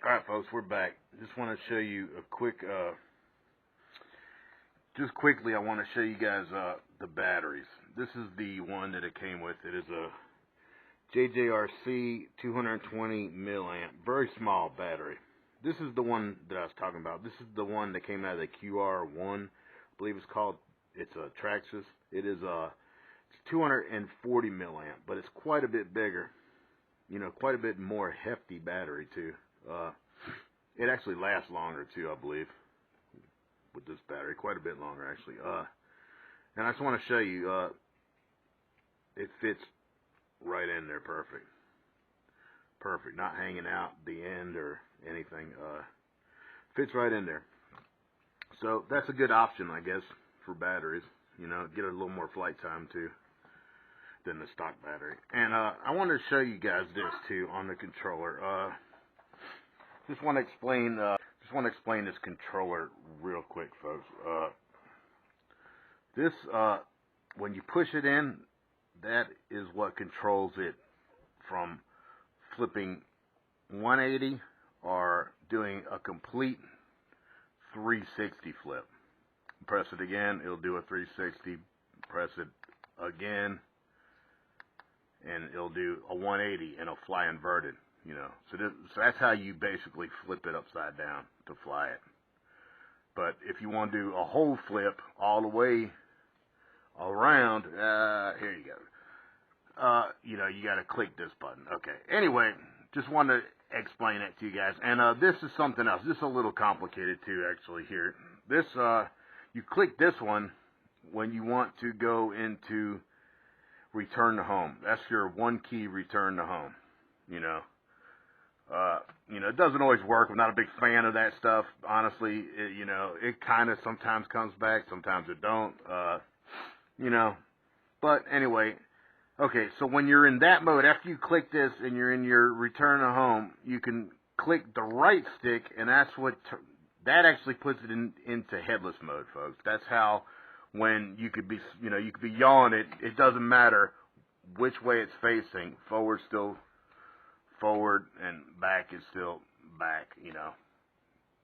Alright folks, we're back. Just want to show you a quick, just quickly I want to show you guys the batteries. This is the one that it came with. It is a JJRC 220 milliamp, very small battery. This is the one that I was talking about. This is the one that came out of the QR1, I believe it's called. It's a Traxxas. It is it's 240 milliamp, but it's quite a bit bigger. You know, quite a bit more hefty battery too. It actually lasts longer too, I believe, with this battery, quite a bit longer actually. And I just want to show you, it fits right in there, perfect, not hanging out the end or anything. Fits right in there. So that's a good option, I guess, for batteries. You know, get a little more flight time too than the stock battery. And I wanted to show you guys this too on the controller. Just want to explain this controller real quick, folks. This when you push it in, that is what controls it from flipping 180 or doing a complete 360 flip. Press it again, it'll do a 360. Press it again, and it'll do a 180, and it'll fly inverted. You know, so that's how you basically flip it upside down to fly it. But if you want to do a whole flip all the way around, here you go. You know, you got to click this button. Okay. Anyway, just wanted to explain that to you guys. And this is something else. This is a little complicated too, actually. Here, this you click this one when you want to go into return to home. That's your one key return to home. You know. You know, it doesn't always work. I'm not a big fan of that stuff, honestly. You know, it kind of sometimes comes back, sometimes it don't. You know, but anyway, okay, so when you're in that mode, after you click this and you're in your return to home, you can click the right stick, and that's what, that actually puts it into headless mode, folks. That's how, when you could be, you know, you could be yawing it, it doesn't matter which way it's facing. Forward still forward, and back is still back, you know.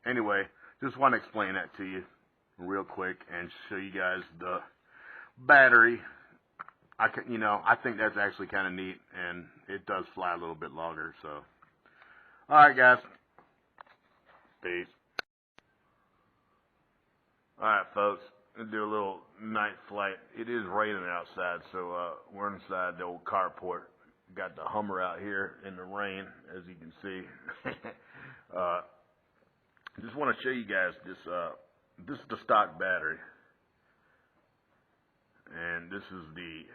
Anyway, just want to explain that to you real quick and show you guys the battery. You know, I think that's actually kind of neat, and it does fly a little bit longer, so. Alright, guys. Peace. Alright, folks. We'll do a little night flight. It is raining outside, so we're inside the old carport. Got the Hummer out here in the rain, as you can see. Just want to show you guys this. This is the stock battery, and this is the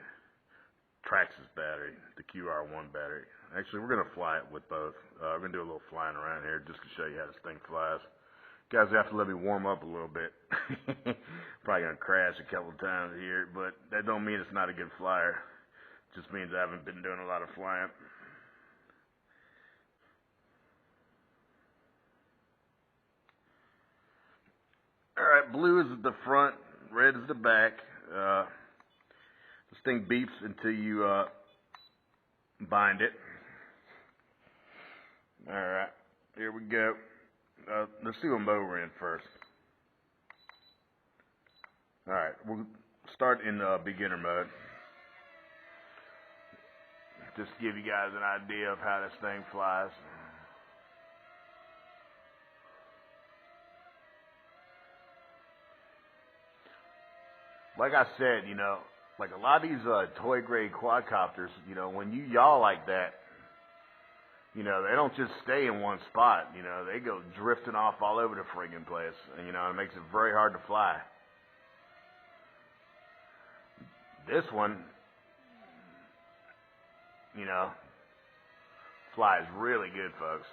Traxxas battery, the QR1 battery. Actually, we're gonna fly it with both. We're gonna do a little flying around here just to show you how this thing flies. Guys, you have to let me warm up a little bit. Probably gonna crash a couple times here, but that don't mean it's not a good flyer. Just means I haven't been doing a lot of flying. Alright, blue is the front, red is the back. This thing beeps until you bind it. Alright, here we go. Let's see what mode we're in first. Alright, we'll start in beginner mode. Just to give you guys an idea of how this thing flies. Like I said, you know, like a lot of these toy grade quadcopters, you know, when you yaw like that, you know, they don't just stay in one spot. You know, they go drifting off all over the friggin' place. And, you know, it makes it very hard to fly. This one, you know, flies really good, folks.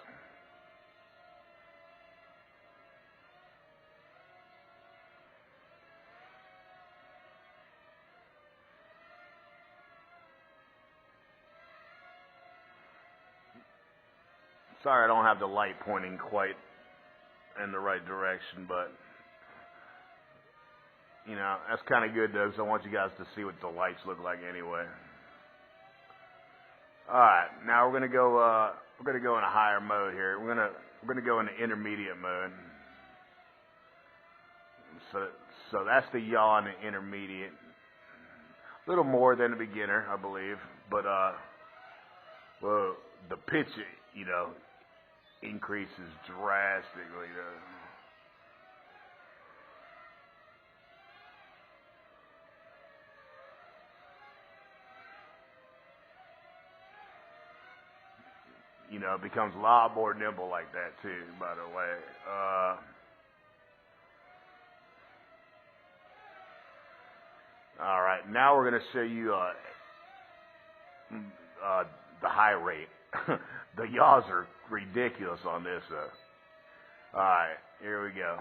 Sorry I don't have the light pointing quite in the right direction, but, you know, that's kind of good though, because I want you guys to see what the lights look like anyway. Alright, now we're going to go we're gonna go in a higher mode here. We're gonna go into intermediate mode. So that's the yaw in the intermediate. A little more than a beginner, I believe, but well, the pitch, you know, increases drastically. You know, it becomes a lot more nimble like that too, by the way. All right, now we're going to show you the high rate. The yaws are ridiculous on this. All right, here we go.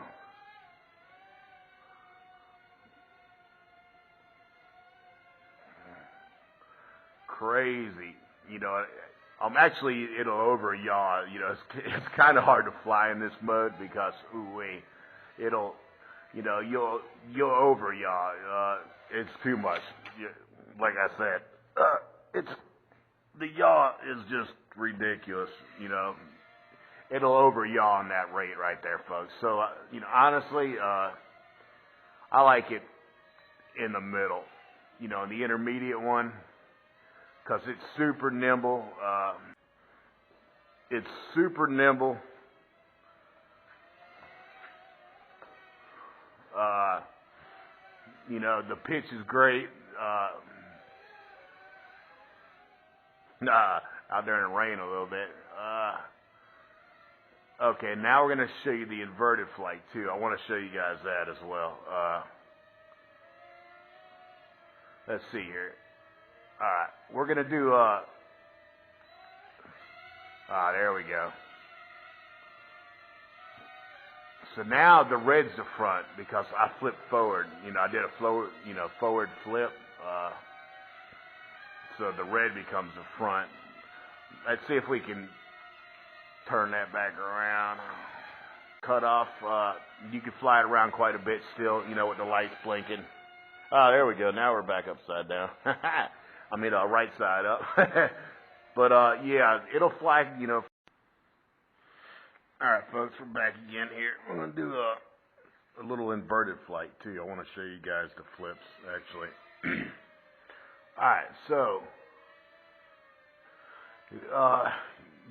Crazy. You know, actually, it'll over yaw. You know, it's kind of hard to fly in this mode because, it'll, you know, you'll over yaw. It's too much. Like I said, the yaw is just ridiculous. You know, it'll over yaw on that rate right there, folks. So, you know, honestly, I like it in the middle. You know, the intermediate one, because it's super nimble. It's super nimble. You know, the pitch is great. Out there in the rain a little bit. Okay, now we're going to show you the inverted flight too. I want to show you guys that as well. Let's see here. All right, we're going to do, there we go. So now the red's the front because I flipped forward. You know, I did a forward flip. So the red becomes the front. Let's see if we can turn that back around. Cut off. You can fly it around quite a bit still, you know, with the lights blinking. Oh, there we go. Now we're back upside down. I mean, right side up. But, yeah, it'll fly, you know. All right, folks, we're back again here. We're going to do a little inverted flight, too. I want to show you guys the flips, actually. All right, so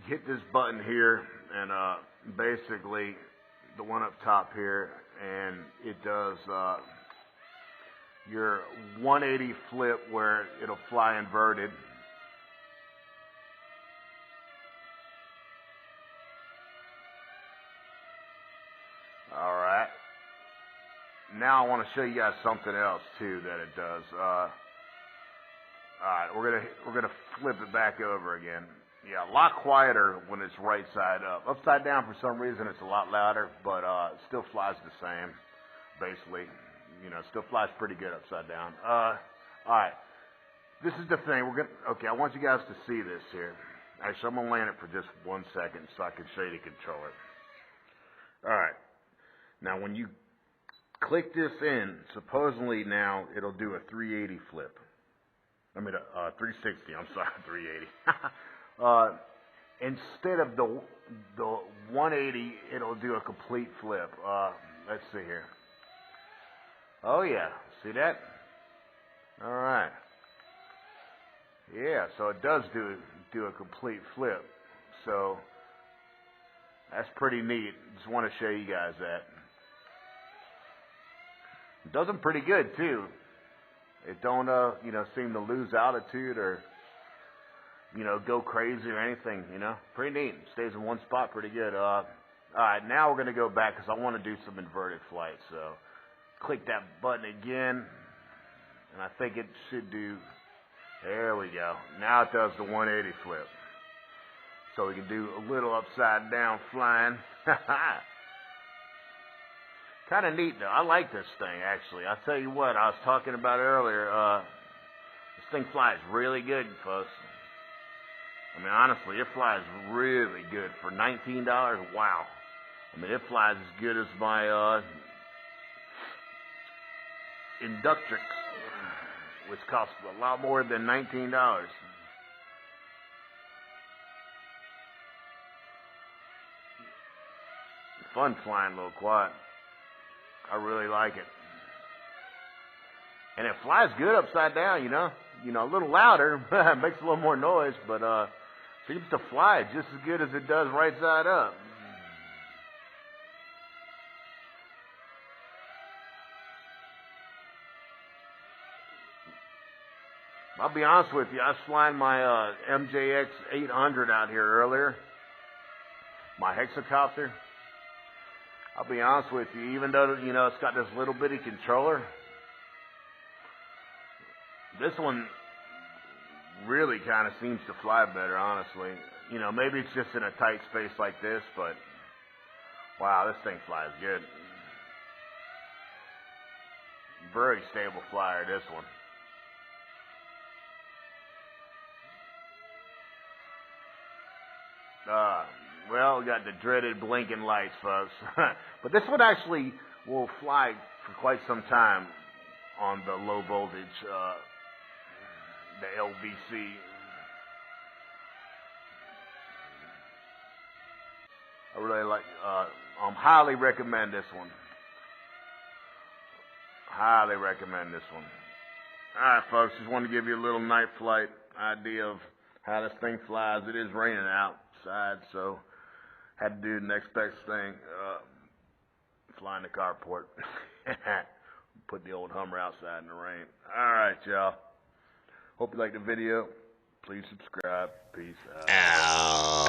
hit this button here, and basically the one up top here, and it does your 180 flip where it'll fly inverted. All right. Now I want to show you guys something else too that it does. All right, we're gonna flip it back over again. Yeah, a lot quieter when it's right side up. Upside down, for some reason, it's a lot louder, but it still flies the same, basically. You know, still flies pretty good upside down. All right, this is the thing. Okay, I want you guys to see this here. Actually, I'm gonna land it for just 1 second so I can show you the controller. All right. Now, when you click this in, supposedly now it'll do a 380 flip. I mean, 360. I'm sorry, 380. Instead of the 180, it'll do a complete flip. Let's see here. Oh yeah, see that? All right. Yeah, so it does do a complete flip. So that's pretty neat. Just want to show you guys that. It does them pretty good too. It don't, you know, seem to lose altitude or, you know, go crazy or anything, you know. Pretty neat. Stays in one spot pretty good. All right, now we're going to go back because I want to do some inverted flights. So click that button again, and I think it should do, there we go. Now it does the 180 flip. So we can do a little upside down flying. Kind of neat, though. I like this thing, actually. I'll tell you what, I was talking about earlier. This thing flies really good, folks. I mean, honestly, it flies really good. For $19, wow. I mean, it flies as good as my Inductrix, which costs a lot more than $19. fun flying low quad. I really like it. And it flies good upside down, you know, a little louder, makes a little more noise, but seems to fly just as good as it does right side up. I'll be honest with you, I was flying my JJRC H22 out here earlier, my hexacopter. I'll be honest with you, even though, you know, it's got this little bitty controller, this one really kind of seems to fly better, honestly. You know, maybe it's just in a tight space like this, but wow, this thing flies good. Very stable flyer, this one. Well, we got the dreaded blinking lights, folks. But this one actually will fly for quite some time on the low voltage, the LVC. I really like, highly recommend this one. Highly recommend this one. Alright, folks, just wanted to give you a little night flight idea of how this thing flies. It is raining outside, so had to do the next best thing, fly in the carport. Put the old Hummer outside in the rain. Alright, y'all. Hope you liked the video. Please subscribe. Peace out.